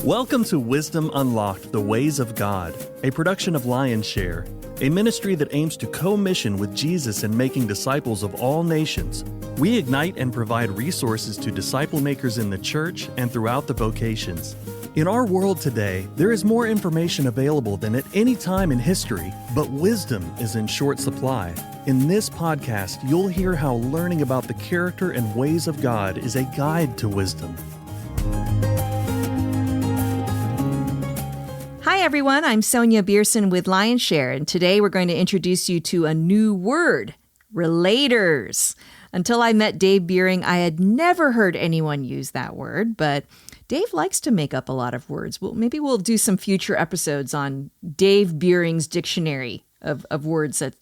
Welcome to Wisdom Unlocked, The Ways of God, a production of Lionshare, a ministry that aims to co-mission with Jesus in making disciples of all nations. We ignite and provide resources to disciple makers in the church and throughout the vocations. In our world today, there is more information available than at any time in history, but wisdom is in short supply. In this podcast, you'll hear how learning about the character and ways of God is a guide to wisdom. Hi, everyone. I'm Sonia Beerson with Lionshare, and today we're going to introduce you to a new word, relators. Until I met Dave Beering, I had never heard anyone use that word, but Dave likes to make up a lot of words. Well, maybe we'll do some future episodes on Dave Beering's dictionary of words that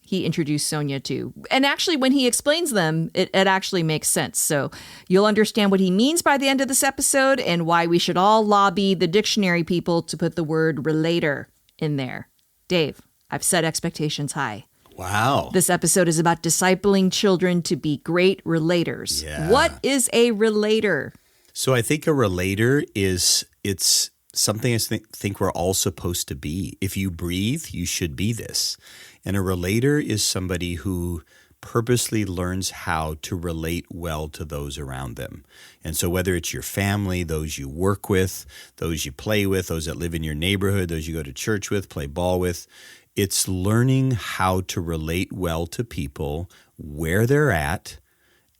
he introduced Sonia to. And actually, when he explains them, it actually makes sense. So you'll understand what he means by the end of this episode and why we should all lobby the dictionary people to put the word relator in there. Dave, I've set expectations high. Wow. This episode is about discipling children to be great relators. Yeah. What is a relator? So I think a relator it's something I think we're all supposed to be. If you breathe, you should be this. And a relator is somebody who purposely learns how to relate well to those around them. And so whether it's your family, those you work with, those you play with, those that live in your neighborhood, those you go to church with, play ball with, it's learning how to relate well to people where they're at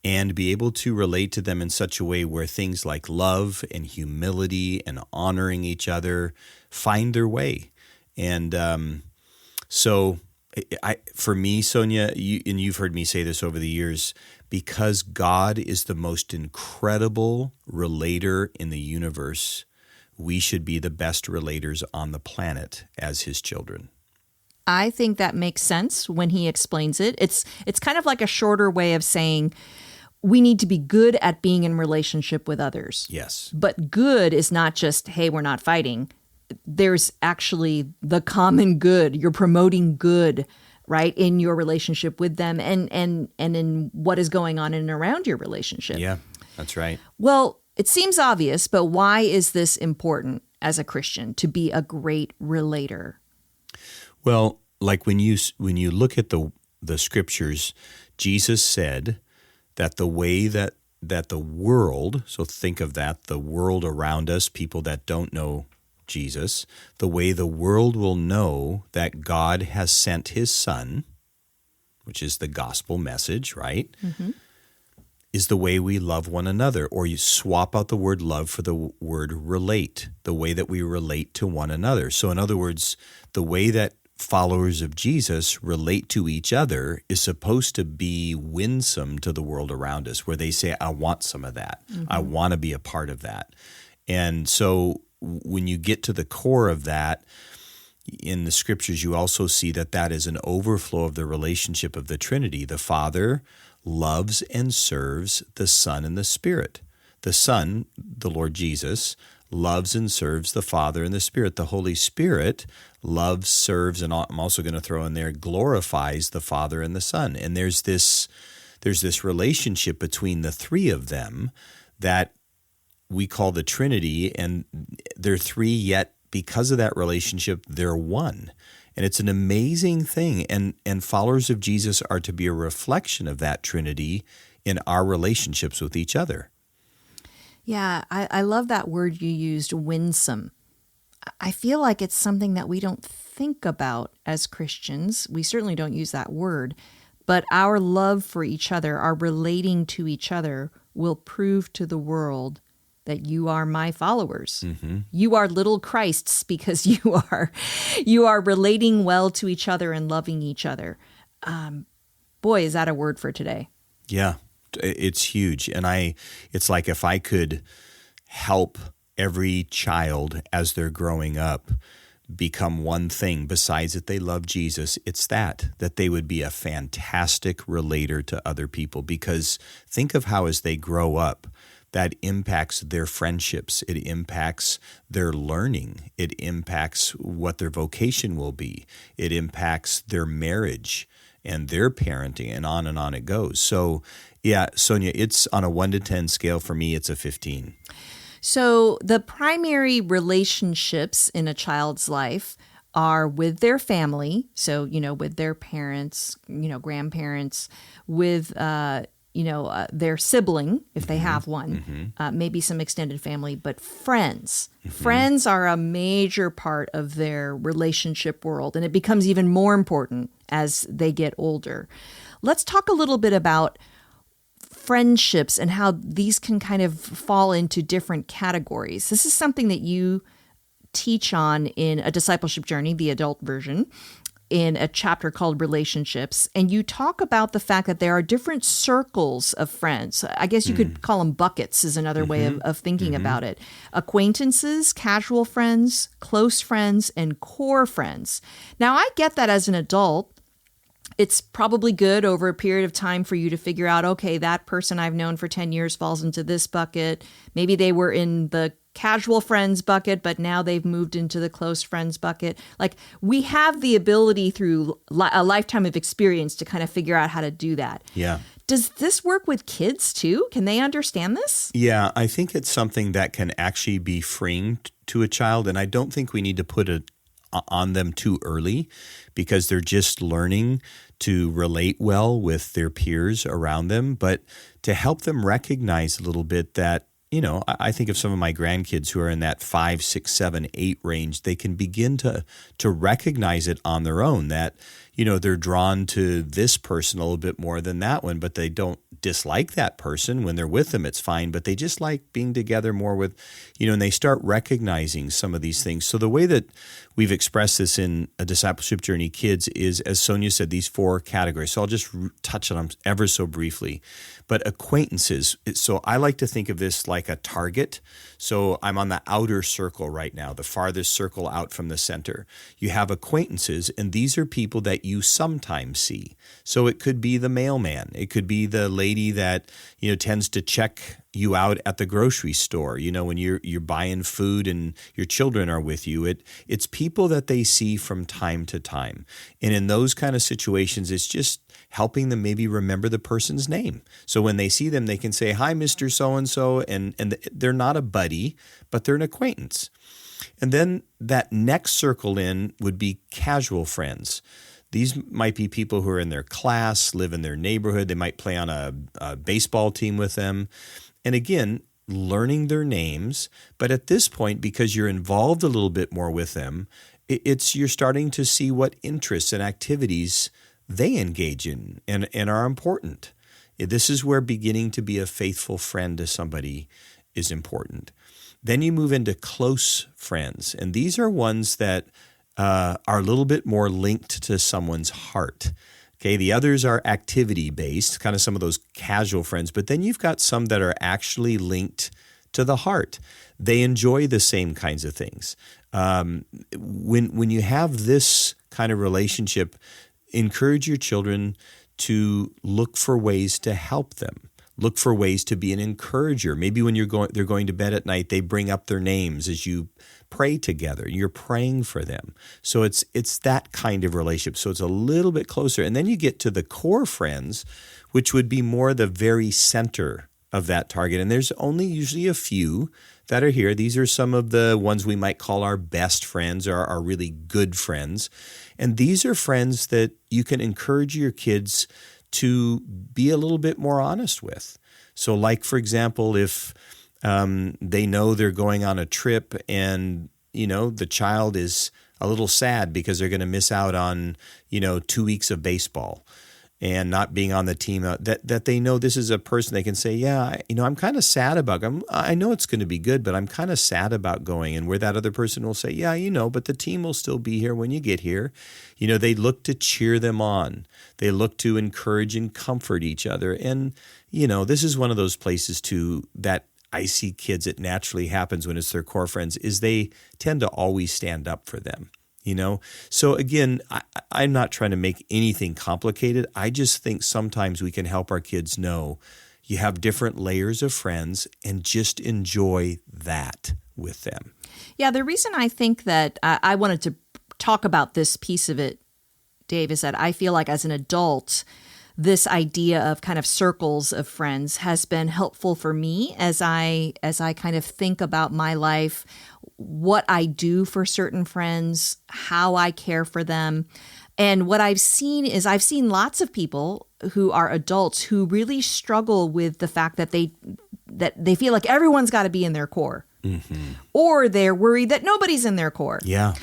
and be able to relate to them in such a way where things like love and humility and honoring each other find their way. And so for me, Sonia, you've heard me say this over the years, because God is the most incredible relator in the universe, we should be the best relators on the planet as his children. I think that makes sense when he explains it. It's kind of like a shorter way of saying we need to be good at being in relationship with others. Yes. But good is not just, hey, we're not fighting. There's actually the common good. You're promoting good, right, in your relationship with them and in what is going on in and around your relationship. Yeah, that's right. Well, it seems obvious, but why is this important as a Christian to be a great relator? Well, like when you look at the scriptures, Jesus said that the way that the world, so think of that, the world around us, people that don't know Jesus, the way the world will know that God has sent his son, which is the gospel message, right? Mm-hmm. Is the way we love one another, or you swap out the word love for the word relate, the way that we relate to one another. So in other words, the way that followers of Jesus relate to each other is supposed to be winsome to the world around us, where they say, I want some of that. Mm-hmm. I want to be a part of that. And so when you get to the core of that, in the scriptures, you also see that is an overflow of the relationship of the Trinity. The Father loves and serves the Son and the Spirit. The Son, the Lord Jesus, loves and serves the Father and the Spirit. The Holy Spirit loves, serves, and I'm also going to throw in there, glorifies the Father and the Son. And there's this relationship between the three of them that we call the Trinity, and they're three, yet because of that relationship, they're one. And it's an amazing thing. And followers of Jesus are to be a reflection of that Trinity in our relationships with each other. Yeah, I love that word you used, winsome. I feel like it's something that we don't think about as Christians. We certainly don't use that word. But our love for each other, our relating to each other, will prove to the world that you are my followers. Mm-hmm. You are little Christs because you are relating well to each other and loving each other. Boy, is that a word for today. Yeah, it's huge. And it's like if I could help every child as they're growing up become one thing besides that they love Jesus, it's that they would be a fantastic relator to other people. Because think of how as they grow up, that impacts their friendships, it impacts their learning, it impacts what their vocation will be, it impacts their marriage and their parenting, and on it goes. So yeah, Sonia, it's on a 1 to 10 scale for me, it's a 15. So the primary relationships in a child's life are with their family. So, with their parents, grandparents, with, their sibling, if they have one, maybe some extended family, but friends. Friends are a major part of their relationship world, and it becomes even more important as they get older. Let's talk a little bit about friendships and how these can kind of fall into different categories. This is something that you teach on in A Discipleship Journey, the adult version, in a chapter called Relationships. And you talk about the fact that there are different circles of friends. I guess you could call them buckets is another way of thinking about it. Acquaintances, casual friends, close friends, and core friends. Now, I get that as an adult. It's probably good over a period of time for you to figure out, okay, that person I've known for 10 years falls into this bucket. Maybe they were in the casual friends bucket, but now they've moved into the close friends bucket. Like, we have the ability through a lifetime of experience to kind of figure out how to do that. Yeah. Does this work with kids too? Can they understand this? Yeah, I think it's something that can actually be freeing to a child, and I don't think we need to put it on them too early because they're just learning to relate well with their peers around them, but to help them recognize a little bit that, I think of some of my grandkids who are in that 5, 6, 7, 8 range, they can begin to recognize it on their own that, they're drawn to this person a little bit more than that one, but they don't dislike that person. When they're with them, it's fine, but they just like being together more with, and they start recognizing some of these things. So the way that we've expressed this in A Discipleship Journey Kids is, as Sonia said, these 4 categories. So I'll just touch on them ever so briefly. But acquaintances, so I like to think of this like a target. So I'm on the outer circle right now, the farthest circle out from the center. You have acquaintances, and these are people that you sometimes see. So it could be the mailman. It could be the lady that, tends to check you out at the grocery store, when you're buying food and your children are with you. It's people that they see from time to time. And in those kind of situations, it's just helping them maybe remember the person's name. So when they see them, they can say, "Hi, Mr. So-and-so," and they're not a buddy, but they're an acquaintance. And then that next circle in would be casual friends. These might be people who are in their class, live in their neighborhood. They might play on a baseball team with them. And again, learning their names. But at this point, because you're involved a little bit more with them, you're starting to see what interests and activities they engage in and are important. This is where beginning to be a faithful friend to somebody is important. Then you move into close friends. And these are ones that are a little bit more linked to someone's heart. Okay, the others are activity-based, kind of some of those casual friends, but then you've got some that are actually linked to the heart. They enjoy the same kinds of things. When you have this kind of relationship, encourage your children to look for ways to help them. Look for ways to be an encourager. Maybe when they're going to bed at night, they bring up their names as you pray together. You're praying for them. So it's that kind of relationship. So it's a little bit closer. And then you get to the core friends, which would be more the very center of that target. And there's only usually a few that are here. These are some of the ones we might call our best friends or our really good friends. And these are friends that you can encourage your kids to be a little bit more honest with. So like, for example, if they know they're going on a trip and, the child is a little sad because they're going to miss out on, 2 weeks of baseball and not being on the team, that they know this is a person they can say, yeah, I'm kind of sad about it. I know it's going to be good, but I'm kind of sad about going. And where that other person will say, yeah, but the team will still be here when you get here. They look to cheer them on. They look to encourage and comfort each other. And, this is one of those places too that I see kids, it naturally happens when it's their core friends, is they tend to always stand up for them. So again, I'm not trying to make anything complicated. I just think sometimes we can help our kids know you have different layers of friends and just enjoy that with them. Yeah, the reason I think that I wanted to talk about this piece of it, Dave, is that I feel like as an adult, this idea of kind of circles of friends has been helpful for me as I kind of think about my life, what I do for certain friends, how I care for them. And what I've seen is I've seen lots of people who are adults who really struggle with the fact that they feel like everyone's got to be in their core. Mm-hmm. Or they're worried that nobody's in their core. Yeah.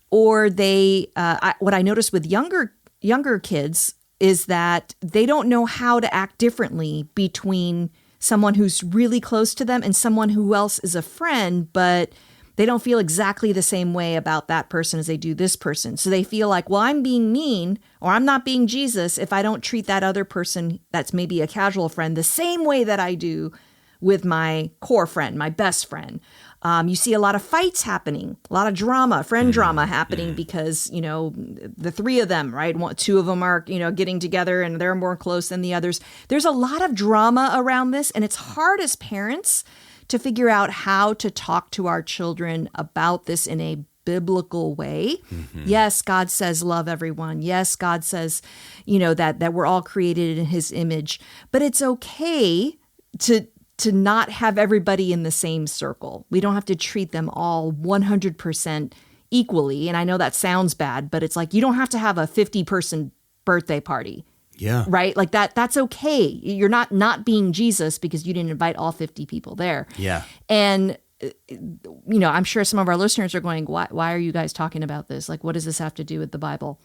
Or what I notice with younger kids is that they don't know how to act differently between someone who's really close to them and someone who else is a friend, but they don't feel exactly the same way about that person as they do this person. So they feel like, well, I'm being mean or I'm not being Jesus if I don't treat that other person that's maybe a casual friend the same way that I do with my core friend, my best friend. You see a lot of fights happening, a lot of drama, friend drama happening because, the three of them, right? Two of them are, getting together and they're more close than the others. There's a lot of drama around this, and it's hard as parents to figure out how to talk to our children about this in a biblical way. Mm-hmm. Yes, God says love everyone. Yes, God says, that we're all created in his image, but it's okay to not have everybody in the same circle. We don't have to treat them all 100% equally. And I know that sounds bad, but it's like you don't have to have a 50-person birthday party. Yeah. Right? Like that's okay. You're not being Jesus because you didn't invite all 50 people there. Yeah. And I'm sure some of our listeners are going, why are you guys talking about this? Like, what does this have to do with the Bible?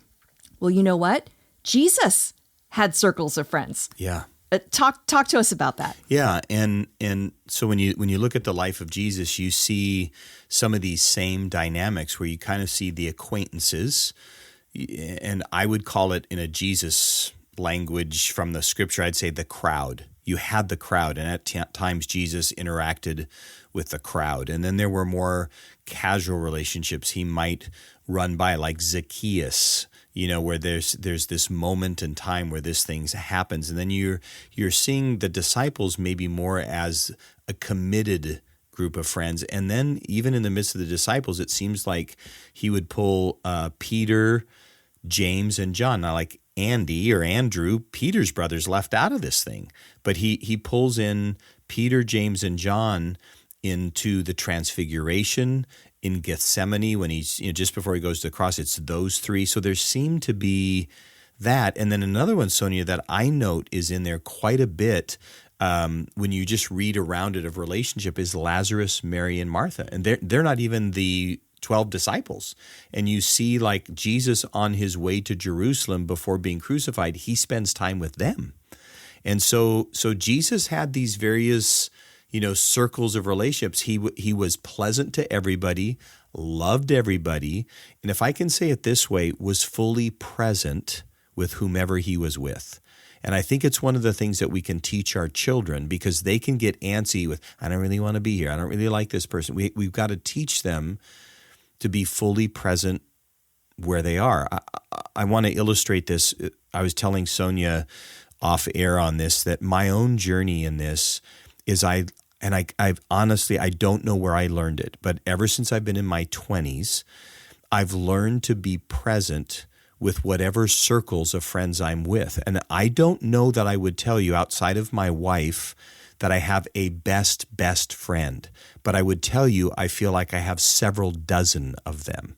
Well, you know what? Jesus had circles of friends. Yeah. Talk to us about that. Yeah, and so when you look at the life of Jesus, you see some of these same dynamics where you kind of see the acquaintances, and I would call it in a Jesus language from the scripture, I'd say the crowd. You had the crowd, and at times Jesus interacted with the crowd. And then there were more casual relationships he might run by, like Zacchaeus, where there's this moment in time where this thing happens. And then you're seeing the disciples maybe more as a committed group of friends. And then even in the midst of the disciples, it seems like he would pull Peter, James, and John. Now, like Andy or Andrew, Peter's brothers, left out of this thing. But he pulls in Peter, James, and John into the transfiguration in Gethsemane when he's just before he goes to the cross. It's those three. So there seemed to be that. And then another one, Sonia, that I note is in there quite a bit when you just read around it of relationship is Lazarus, Mary, and Martha. And they're not even the 12 disciples. And you see like Jesus on his way to Jerusalem before being crucified, he spends time with them. And so Jesus had these various circles of relationships. He was pleasant to everybody, loved everybody, and if I can say it this way, was fully present with whomever he was with. And I think it's one of the things that we can teach our children because they can get antsy with, I don't really want to be here. I don't really like this person. We've got to teach them to be fully present where they are. I want to illustrate this. I was telling Sonia off air on this that my own journey in this is I've honestly, I don't know where I learned it, but ever since I've been in my 20s, I've learned to be present with whatever circles of friends I'm with. And I don't know that I would tell you outside of my wife that I have a best friend, but I would tell you I feel like I have several dozen of them.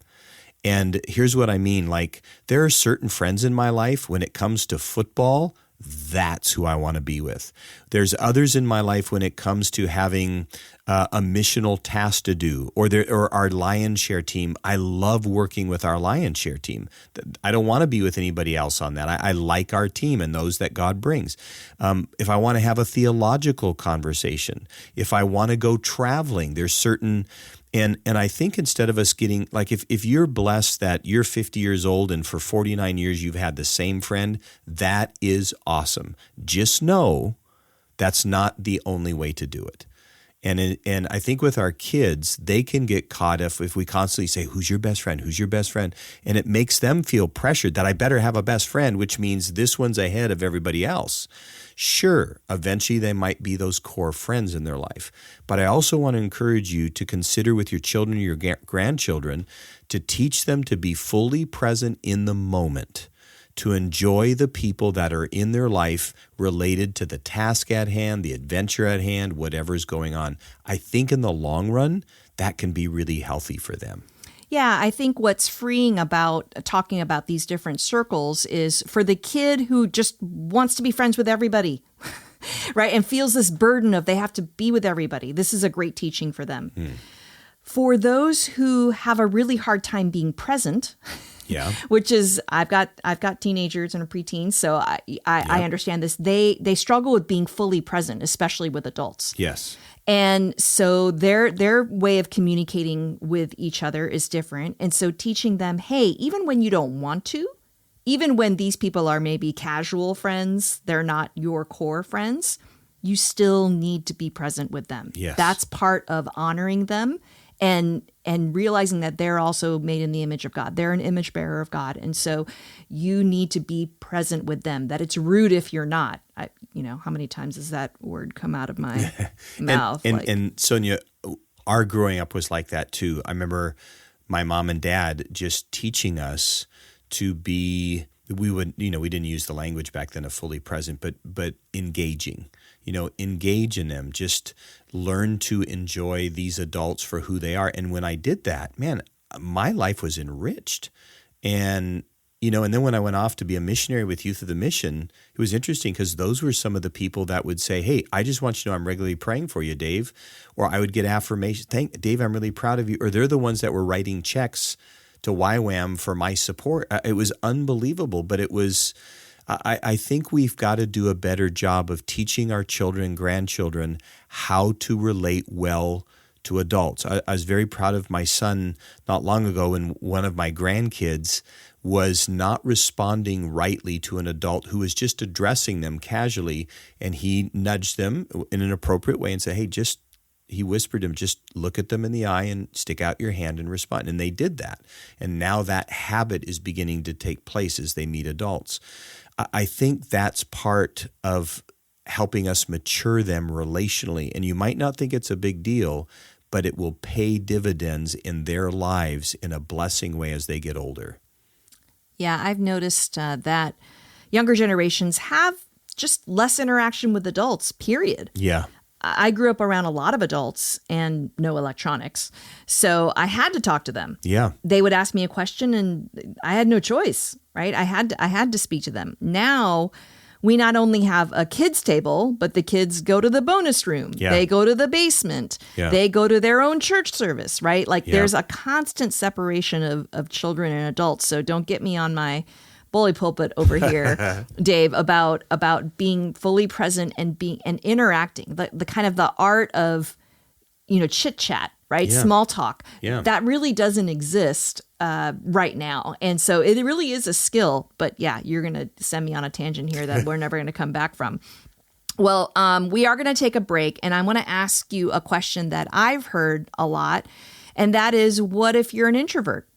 And here's what I mean. Like there are certain friends in my life when it comes to football, that's who I want to be with. There's others in my life when it comes to having a missional task to do, or our Lion Share team. I love working with our Lion Share team. I don't want to be with anybody else on that. I like our team and those that God brings. If I want to have a theological conversation, if I want to go traveling, there's certain. And I think instead of us getting, like if you're blessed that you're 50 years old and for 49 years you've had the same friend, that is awesome. Just know that's not the only way to do it. And I think with our kids, they can get caught if we constantly say, who's your best friend? Who's your best friend? And it makes them feel pressured that I better have a best friend, which means this one's ahead of everybody else. Sure, eventually they might be those core friends in their life. But I also want to encourage you to consider with your children or your grandchildren to teach them to be fully present in the moment, to enjoy the people that are in their life related to the task at hand, the adventure at hand, whatever's going on. I think in the long run, that can be really healthy for them. Yeah, I think what's freeing about talking about these different circles is for the kid who just wants to be friends with everybody, right? And feels this burden of they have to be with everybody. This is a great teaching for them. For those who have a really hard time being present, which is I've got teenagers and a preteen, so I understand this. They struggle with being fully present, especially with adults. Yes. And so their way of communicating with each other is different. And so teaching them, hey, even when you don't want to, even when these people are maybe casual friends, they're not your core friends, you still need to be present with them. Yes. That's part of honoring them and realizing that they're also made in the image of God. They're an image bearer of God. And so you need to be present with them, that it's rude if you're not. How many times does that word come out of my mouth? And Sonia, our growing up was like that too. I remember my mom and dad just teaching us to be, we didn't use the language back then of fully present, but engaging. Engage in them, just learn to enjoy these adults for who they are. And when I did that, man, my life was enriched. And then when I went off to be a missionary with Youth of the Mission, it was interesting because those were some of the people that would say, hey, I just want you to know I'm regularly praying for you, Dave. Or I would get affirmation, Dave, I'm really proud of you. Or they're the ones that were writing checks to YWAM for my support. It was unbelievable, but it was... I think we've got to do a better job of teaching our children and grandchildren how to relate well to adults. I was very proud of my son not long ago when one of my grandkids was not responding rightly to an adult who was just addressing them casually, and he nudged them in an appropriate way and said, hey, he whispered to him, just look at them in the eye and stick out your hand and respond. And they did that. And now that habit is beginning to take place as they meet adults. I think that's part of helping us mature them relationally. And you might not think it's a big deal, but it will pay dividends in their lives in a blessing way as they get older. Yeah, I've noticed that younger generations have just less interaction with adults, period. Yeah. I grew up around a lot of adults and no electronics, so I had to talk to them. Yeah. They would ask me a question and I had no choice, right? I had to speak to them. Now, we not only have a kids table, but the kids go to the bonus room. Yeah. They go to the basement. Yeah. They go to their own church service, right? There's a constant separation of children and adults. So don't get me on my bully pulpit over here, Dave, about being fully present and interacting, the kind of the art of, chit chat, right? Yeah. Small talk. Yeah. That really doesn't exist right now. And so it really is a skill, but yeah, you're going to send me on a tangent here that we're never going to come back from. Well, we are going to take a break, and I want to ask you a question that I've heard a lot. And that is, what if you're an introvert?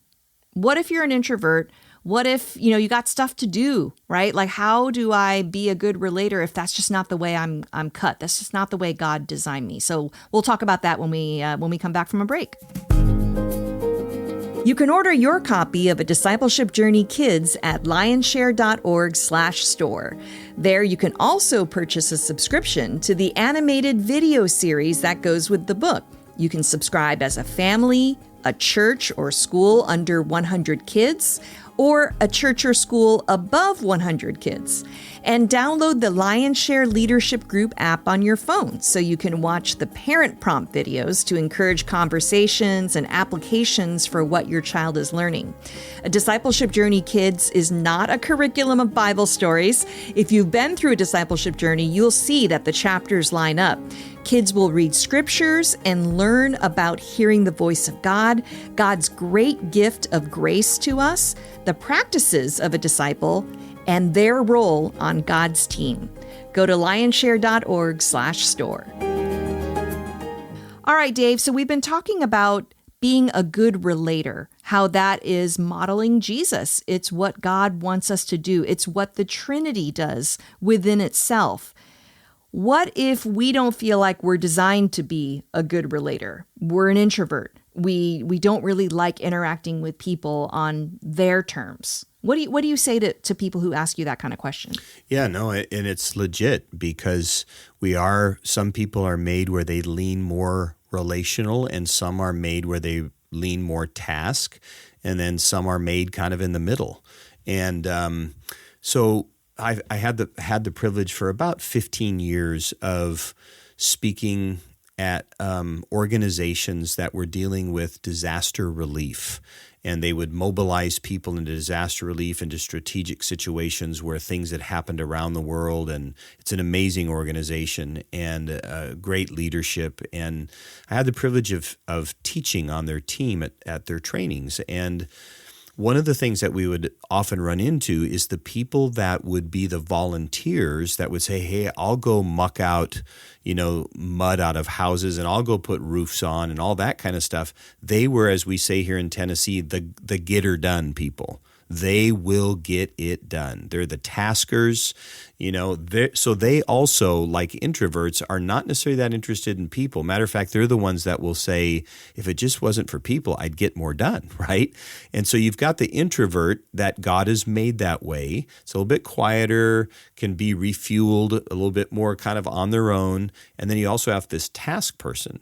What if you're an introvert? What if, you got stuff to do, right? Like, how do I be a good relator if that's just not the way I'm cut? That's just not the way God designed me. So we'll talk about that when we come back from a break. You can order your copy of A Discipleship Journey Kids at lionshare.org/store. There you can also purchase a subscription to the animated video series that goes with the book. You can subscribe as a family, a church or school under 100 kids, or a church or school above 100 kids. And download the Lionshare Leadership Group app on your phone so you can watch the parent prompt videos to encourage conversations and applications for what your child is learning. A Discipleship Journey Kids is not a curriculum of Bible stories. If you've been through a discipleship journey, you'll see that the chapters line up. Kids will read scriptures and learn about hearing the voice of God, God's great gift of grace to us, the practices of a disciple, and their role on God's team. Go to lionshare.org/store. All right, Dave, so we've been talking about being a good relator, how that is modeling Jesus. It's what God wants us to do. It's what the Trinity does within itself. What if we don't feel like we're designed to be a good relator? We're an introvert. We don't really like interacting with people on their terms. What do you say to people who ask you that kind of question? Yeah, no, and it's legit because some people are made where they lean more relational, and some are made where they lean more task, and then some are made kind of in the middle. And so I had the privilege for about 15 years of speaking at organizations that were dealing with disaster relief. And they would mobilize people into disaster relief, into strategic situations where things had happened around the world. And it's an amazing organization and great leadership. And I had the privilege of teaching on their team at their trainings. And one of the things that we would often run into is the people that would be the volunteers that would say, hey, I'll go muck out, mud out of houses, and I'll go put roofs on and all that kind of stuff. They were, as we say here in Tennessee, the get-er done people. They will get it done. They're the taskers, so they also, like introverts, are not necessarily that interested in people. Matter of fact, they're the ones that will say, if it just wasn't for people, I'd get more done, right? And so you've got the introvert that God has made that way. It's a little bit quieter, can be refueled a little bit more kind of on their own. And then you also have this task person.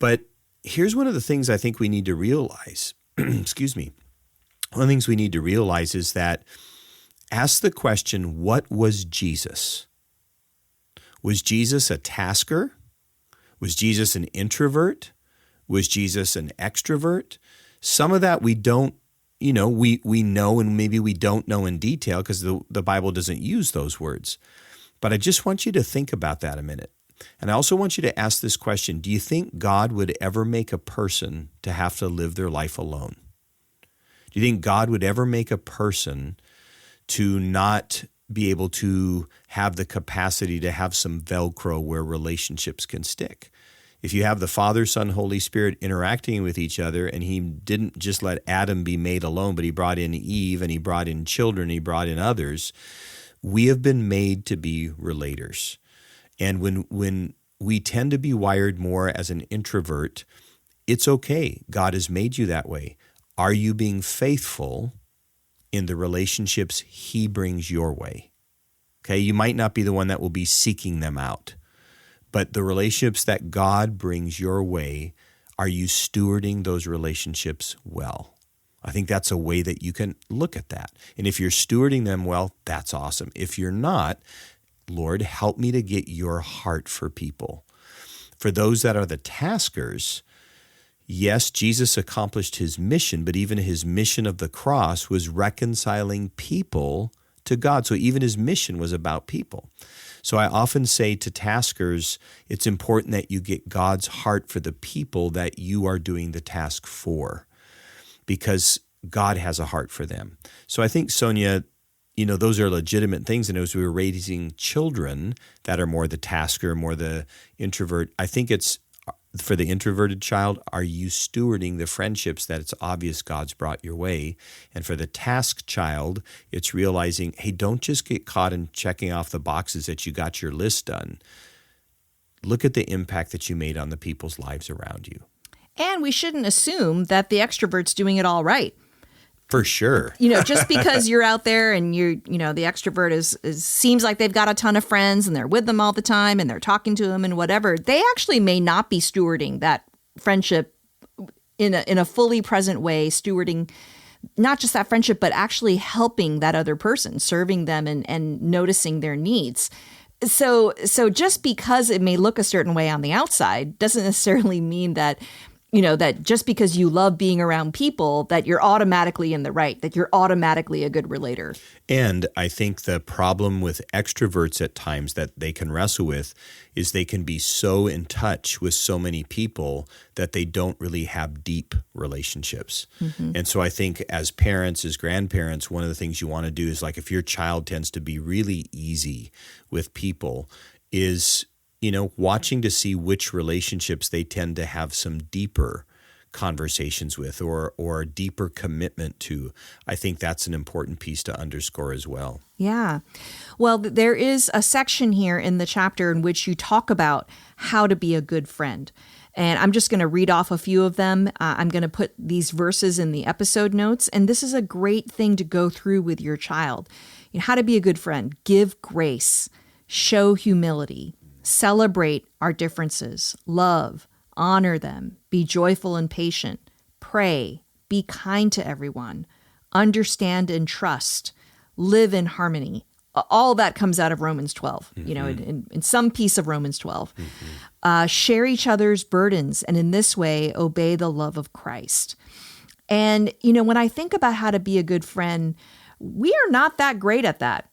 But here's one of the things I think we need to realize, excuse me. One of the things we need to realize is that ask the question, what was Jesus? Was Jesus a tasker? Was Jesus an introvert? Was Jesus an extrovert? Some of that we don't, we know and maybe we don't know in detail because the Bible doesn't use those words. But I just want you to think about that a minute. And I also want you to ask this question, do you think God would ever make a person to have to live their life alone? Do you think God would ever make a person to not be able to have the capacity to have some Velcro where relationships can stick? If you have the Father, Son, Holy Spirit interacting with each other, and he didn't just let Adam be made alone, but he brought in Eve, and he brought in children, he brought in others, we have been made to be relators. And when we tend to be wired more as an introvert, it's okay. God has made you that way. Are you being faithful in the relationships he brings your way? Okay, you might not be the one that will be seeking them out, but the relationships that God brings your way, are you stewarding those relationships well? I think that's a way that you can look at that. And if you're stewarding them well, that's awesome. If you're not, Lord, help me to get your heart for people. For those that are the taskers, yes, Jesus accomplished his mission, but even his mission of the cross was reconciling people to God. So even his mission was about people. So I often say to taskers, it's important that you get God's heart for the people that you are doing the task for, because God has a heart for them. So I think, Sonia, those are legitimate things. And as we were raising children that are more the tasker, more the introvert, I think it's for the introverted child, are you stewarding the friendships that it's obvious God's brought your way? And for the task child, it's realizing, hey, don't just get caught in checking off the boxes that you got your list done. Look at the impact that you made on the people's lives around you. And we shouldn't assume that the extrovert's doing it all right. For sure. Just because you're out there and the extrovert is seems like they've got a ton of friends and they're with them all the time and they're talking to them and whatever, they actually may not be stewarding that friendship in a fully present way, stewarding not just that friendship, but actually helping that other person, serving them and noticing their needs. So just because it may look a certain way on the outside doesn't necessarily mean that that just because you love being around people, that you're automatically in the right, that you're automatically a good relator. And I think the problem with extroverts at times that they can wrestle with is they can be so in touch with so many people that they don't really have deep relationships. Mm-hmm. And so I think as parents, as grandparents, one of the things you want to do is, like, if your child tends to be really easy with people, is watching to see which relationships they tend to have some deeper conversations with or deeper commitment to. I think that's an important piece to underscore as well. Yeah. Well, there is a section here in the chapter in which you talk about how to be a good friend. And I'm just going to read off a few of them. I'm going to put these verses in the episode notes. And this is a great thing to go through with your child. You know, how to be a good friend: give grace, show humility, celebrate our differences, love, honor them, be joyful and patient, pray, be kind to everyone, understand and trust, live in harmony. All that comes out of Romans 12, you know, in some piece of Romans 12. Share each other's burdens, and in this way, obey the love of Christ. And, you know, when I think about how to be a good friend, we are not that great at that,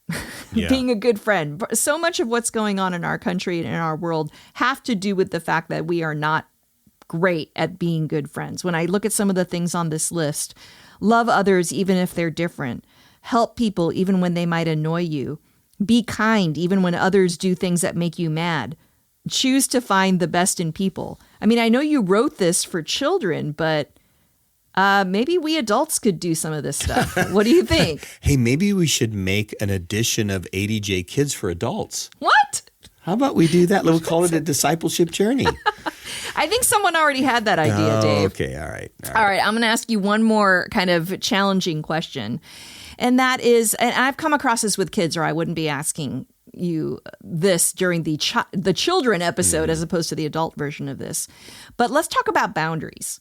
being a good friend. So much of what's going on in our country and in our world have to do with the fact that we are not great at being good friends. When I look at some of the things on this list: love others even if they're different, help people even when they might annoy you, be kind even when others do things that make you mad, choose to find the best in people. I mean, I know you wrote this for children, but maybe we adults could do some of this stuff. What do you think? Hey, maybe we should make an edition of ADJ Kids for Adults. What? How about we do that? We'll call it a discipleship journey. I think someone already had that idea, Dave. Okay, all right. All right, I'm going to ask you one more kind of challenging question. And that is, and I've come across this with kids, or I wouldn't be asking you this during the children episode as opposed to the adult version of this. But let's talk about boundaries.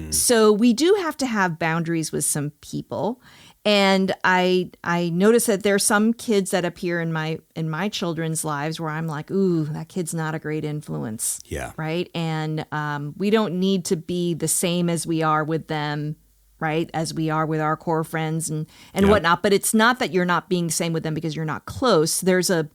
So we do have to have boundaries with some people. And I notice that there are some kids that appear in my children's lives where I'm like, ooh, that kid's not a great influence. Yeah. Right. And we don't need to be the same as we are with them, right, as we are with our core friends and whatnot. But it's not that you're not being the same with them because you're not close. There's a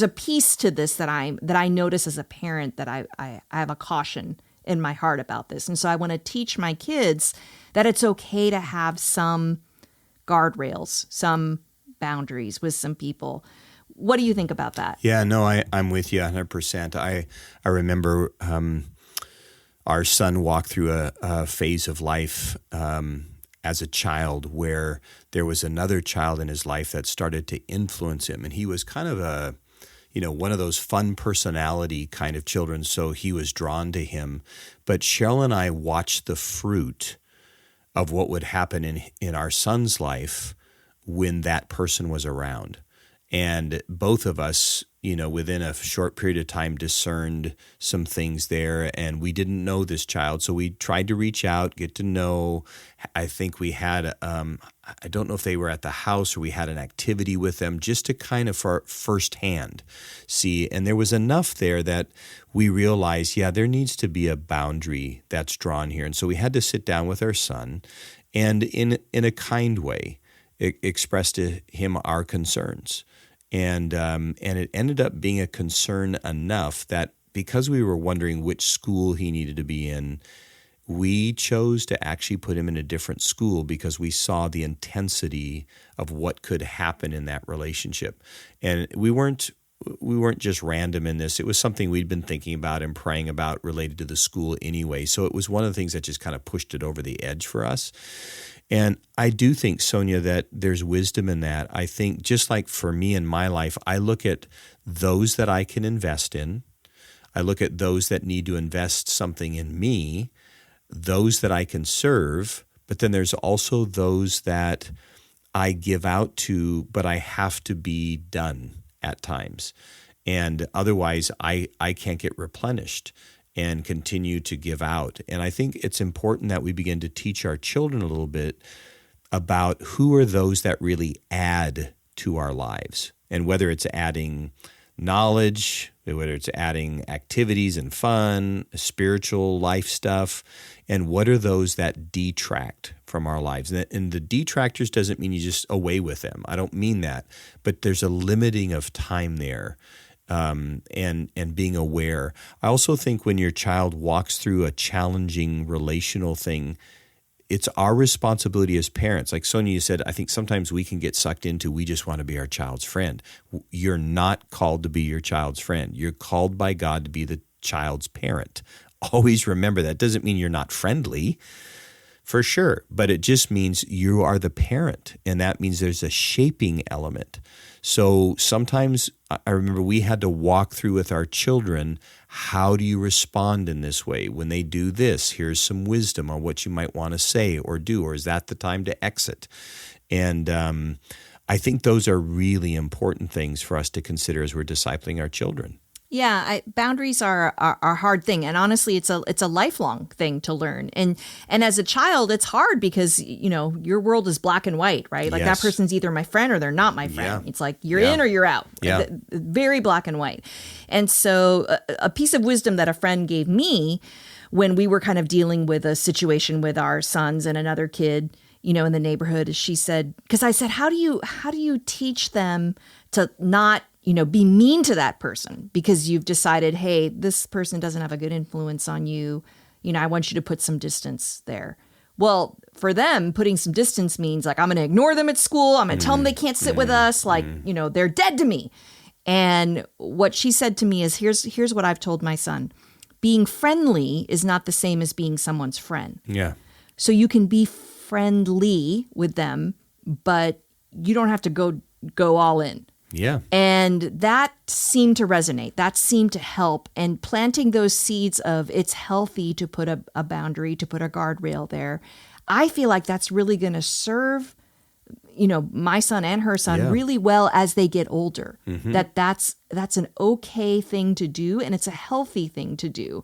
piece to this that I notice as a parent that I have a caution in my heart about this. And so I want to teach my kids that it's okay to have some guardrails, some boundaries with some people. What do you think about that? Yeah, no, I'm with you 100%. I remember our son walked through a phase of life as a child where there was another child in his life that started to influence him. And he was kind of one of those fun personality kind of children, so he was drawn to him. But Cheryl and I watched the fruit of what would happen in our son's life when that person was around. And both of us, within a short period of time discerned some things there, and we didn't know this child. So we tried to reach out, get to know. I think we had, I don't know if they were at the house or we had an activity with them just to kind of firsthand see. And there was enough there that we realized, there needs to be a boundary that's drawn here. And so we had to sit down with our son and in a kind way express to him our concerns. And it ended up being a concern enough that because we were wondering which school he needed to be in, we chose to actually put him in a different school because we saw the intensity of what could happen in that relationship. And we weren't just random in this. It was something we'd been thinking about and praying about related to the school anyway. So it was one of the things that just kind of pushed it over the edge for us. And I do think, Sonia, that there's wisdom in that. I think just like for me in my life, I look at those that I can invest in. I look at those that need to invest something in me, those that I can serve, but then there's also those that I give out to, but I have to be done at times. And otherwise, I can't get replenished and continue to give out. And I think it's important that we begin to teach our children a little bit about who are those that really add to our lives. And whether it's adding knowledge, whether it's adding activities and fun, spiritual life stuff, and what are those that detract from our lives. And the detractors doesn't mean you just away with them. I don't mean that. But there's a limiting of time there. And being aware. I also think when your child walks through a challenging relational thing, it's our responsibility as parents. Like Sonia, you said, I think sometimes we can get sucked into we just want to be our child's friend. You're not called to be your child's friend. You're called by God to be the child's parent. Always remember that. Doesn't mean you're not friendly, for sure, but it just means you are the parent, and that means there's a shaping element. So sometimes I remember we had to walk through with our children How do you respond in this way? When they do this, here's some wisdom on what you might want to say or do, or is that the time to exit? And I think those are really important things for us to consider as we're discipling our children. Yeah, boundaries are a hard thing, and honestly, it's a lifelong thing to learn. And as a child, it's hard because your world is black and white, right? Like Yes. that person's either my friend or they're not my friend. Yeah. It's like you're Yeah. in or you're out. Yeah. Very black and white. And so, a piece of wisdom that a friend gave me when we were kind of dealing with a situation with our sons and another kid, in the neighborhood, is she said, because I said, how do you teach them to not be mean to that person because you've decided, hey, this person doesn't have a good influence on you. I want you to put some distance there. Well, for them, putting some distance means like, I'm going to ignore them at school. I'm going to tell them they can't sit with us. Like, they're dead to me. And what she said to me is, here's what I've told my son. Being friendly is not the same as being someone's friend. Yeah. So you can be friendly with them, but you don't have to go all in. Yeah. And that seemed to resonate. That seemed to help. And planting those seeds of it's healthy to put a boundary, to put a guardrail there, I feel like that's really going to serve, my son and her son really well as they get older. Mm-hmm. That's an okay thing to do, and it's a healthy thing to do.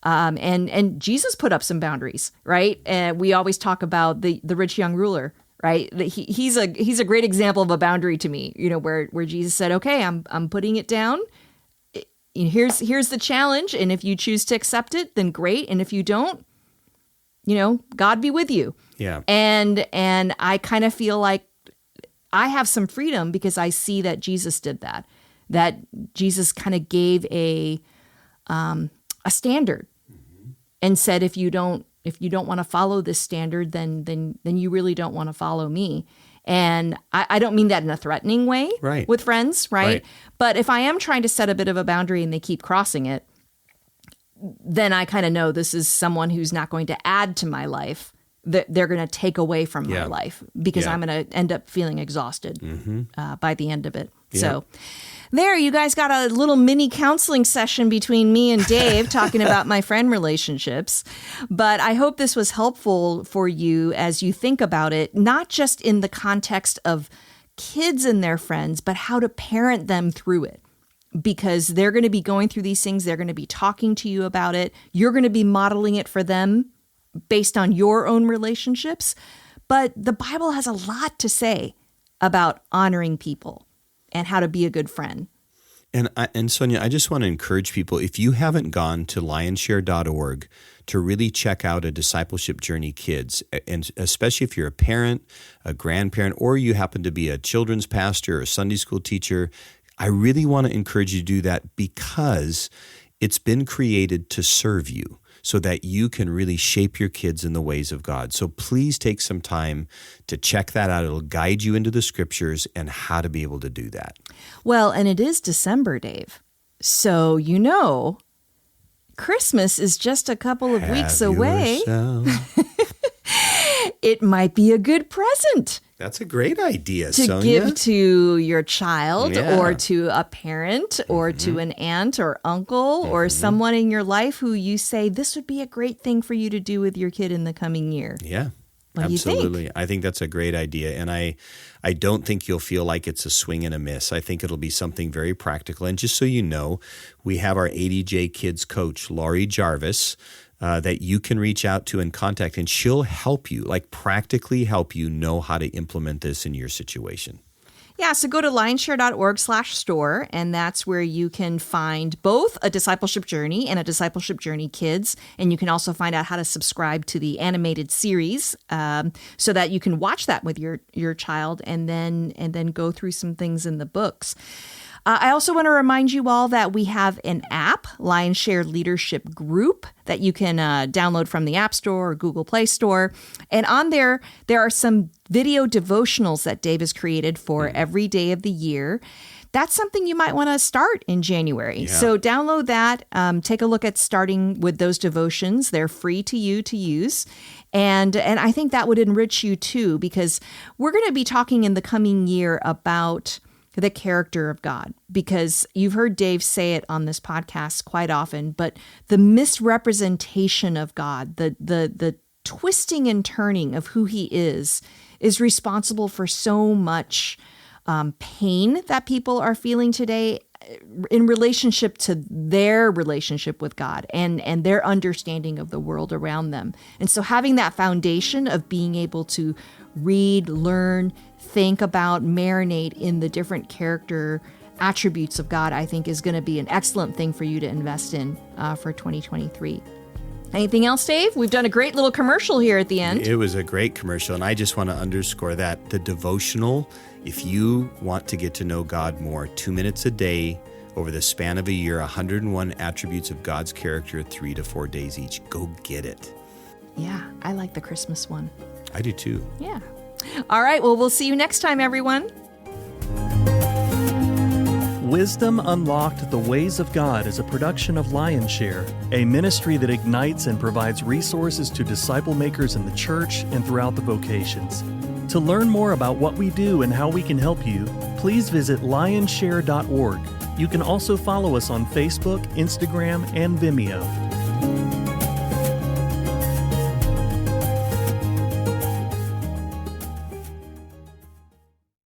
And Jesus put up some boundaries, right? And we always talk about the rich young ruler. Right, he's a great example of a boundary to me. Where Jesus said, "Okay, I'm putting it down. Here's the challenge, and if you choose to accept it, then great. And if you don't, God be with you." Yeah. And I kind of feel like I have some freedom because I see that Jesus did that. That Jesus kind of gave a standard and said, if you don't want to follow this standard, then you really don't want to follow me. And I don't mean that in a threatening way with friends, right? But if I am trying to set a bit of a boundary and they keep crossing it, then I kind of know this is someone who's not going to add to my life. They're going to take away from my life because I'm going to end up feeling exhausted by the end of it. Yeah. So there, you guys got a little mini counseling session between me and Dave talking about my friend relationships. But I hope this was helpful for you as you think about it, not just in the context of kids and their friends, but how to parent them through it. Because they're going to be going through these things. They're going to be talking to you about it. You're going to be modeling it for them based on your own relationships. But the Bible has a lot to say about honoring people and how to be a good friend. And Sonia, I just want to encourage people, if you haven't gone to lionshare.org to really check out a Discipleship Journey Kids, and especially if you're a parent, a grandparent, or you happen to be a children's pastor or a Sunday school teacher, I really want to encourage you to do that because it's been created to serve you so that you can really shape your kids in the ways of God. So please take some time to check that out. It'll guide you into the scriptures and how to be able to do that. Well, and it is December, Dave. So, Christmas is just a couple of weeks away. It might be a good present. That's a great idea, to Sonia. give to your child or to a parent or to an aunt or uncle or someone in your life who you say, this would be a great thing for you to do with your kid in the coming year. Yeah, what absolutely. Do you think? I think that's a great idea. And I don't think you'll feel like it's a swing and a miss. I think it'll be something very practical. And just so you know, we have our ADJ Kids coach, Laurie Jarvis, that you can reach out to and contact, and she'll help you, like practically help you know how to implement this in your situation. Yeah, so go to lionshare.org/store, and that's where you can find both a Discipleship Journey and a Discipleship Journey Kids. And you can also find out how to subscribe to the animated series so that you can watch that with your child and then go through some things in the books. I also want to remind you all that we have an app, Lionshare Leadership Group, that you can download from the App Store or Google Play Store. And on there are some video devotionals that Dave has created for every day of the year. That's something you might want to start in January. Yeah. So download that. Take a look at starting with those devotions. They're free to you to use. And I think that would enrich you too, because we're going to be talking in the coming year about the character of God, because you've heard Dave say it on this podcast quite often, but the misrepresentation of God, the twisting and turning of who he is responsible for so much pain that people are feeling today in relationship to their relationship with God and their understanding of the world around them. And so having that foundation of being able to read, learn, think about, marinate in the different character attributes of God, I think is going to be an excellent thing for you to invest in for 2023. Anything else, Dave? We've done a great little commercial here at the end. It was a great commercial, and I just want to underscore that the devotional, if you want to get to know God more, 2 minutes a day over the span of a year, 101 attributes of God's character, 3 to 4 days each. Go get it. Yeah, I like the Christmas one. I do too. Yeah. All right, well, we'll see you next time, everyone. Wisdom Unlocked: The Ways of God is a production of Lionshare, a ministry that ignites and provides resources to disciple makers in the church and throughout the vocations. To learn more about what we do and how we can help you, please visit lionshare.org. You can also follow us on Facebook, Instagram, and Vimeo.